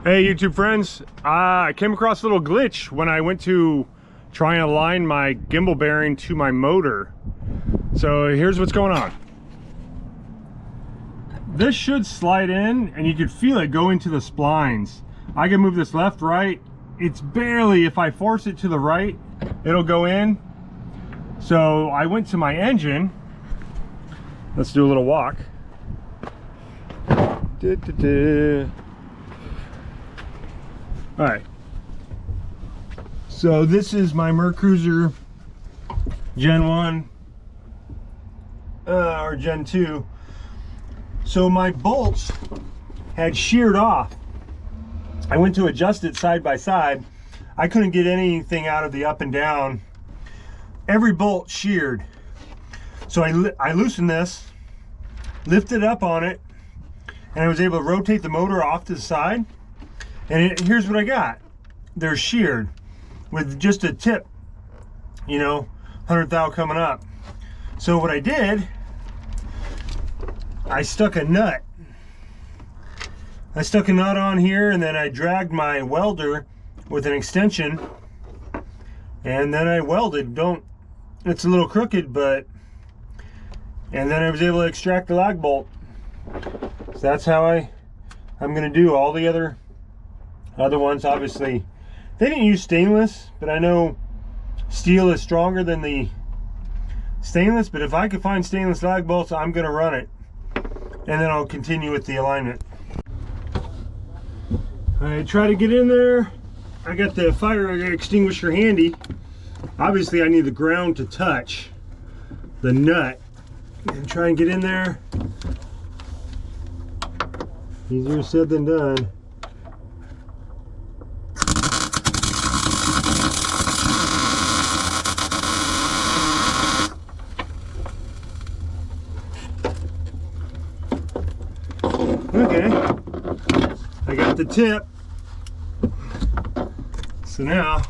Hey YouTube friends, I came across a little glitch when I went to try and align my gimbal bearing to my motor. So here's what's going on. This should slide in and you can feel it go into the splines. I can move this left, right. It's barely, if I force it to the right, it'll go in. So I went to my engine. Let's do a little walk. All right, so this is my Mercruiser Gen 1 or Gen 2. So my bolts had sheared off. I went to adjust it side by side. I couldn't get anything out of the up and down. Every bolt sheared. So I loosened this, lifted up on it, and I was able to rotate the motor off to the side. And here's what I got. They're sheared with just a tip, you know, 100 thou coming up. So what I did, I stuck a nut. I stuck a nut on here, and then I dragged my welder with an extension, and then I welded. It's a little crooked, but, and then I was able to extract the lag bolt. So that's how I'm gonna do all the other ones. Obviously they didn't use stainless, but I know steel is stronger than the stainless, but if I could find stainless lag bolts, I'm going to run it, and then I'll continue with the alignment. I try to get in there. I got the fire extinguisher handy. Obviously I need the ground to touch the nut, and try and get in there. Easier said than done. Okay, I got the tip, so now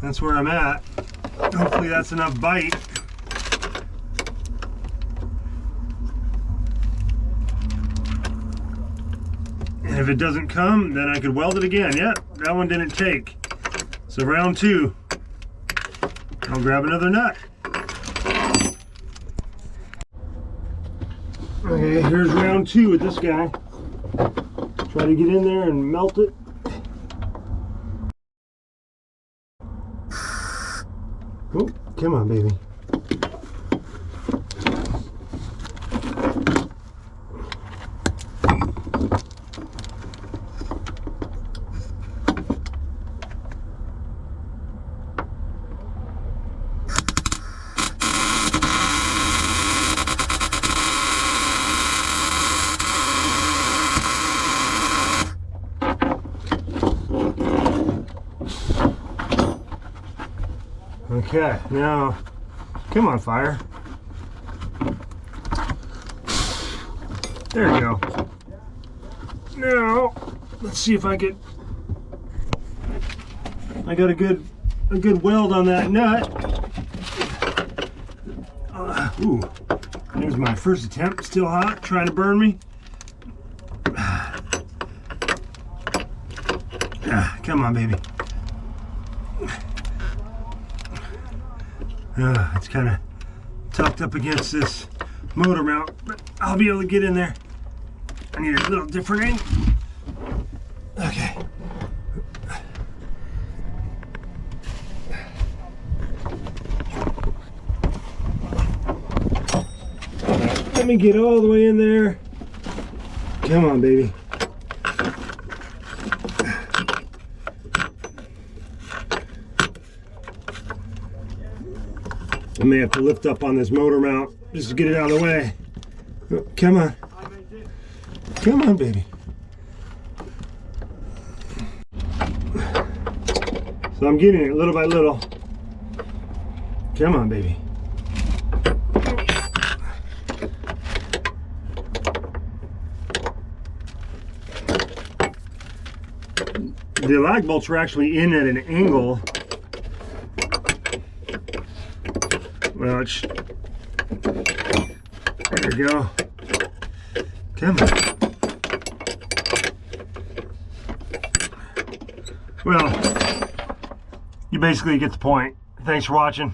that's where I'm at. Hopefully that's enough bite. And if it doesn't come, then I could weld it again. Yep, that one didn't take. So round 2, I'll grab another nut. Okay, here's round 2 with this guy. Try to get in there and melt it. Oh, come on, baby. Okay, now, come on, fire. There you go. Now, let's see if I got a good weld on that nut. Ooh, there's my first attempt, still hot, trying to burn me. Come on, baby. It's kind of tucked up against this motor mount, but I'll be able to get in there. I need a little different angle. Okay. Let me get all the way in there. Come on, baby. I may have to lift up on this motor mount just to get it out of the way. Oh, come on. Come on, baby. So I'm getting it little by little. Come on, baby. The lag bolts were actually in at an angle. Well, there we go. Come on. Well, you basically get the point. Thanks for watching.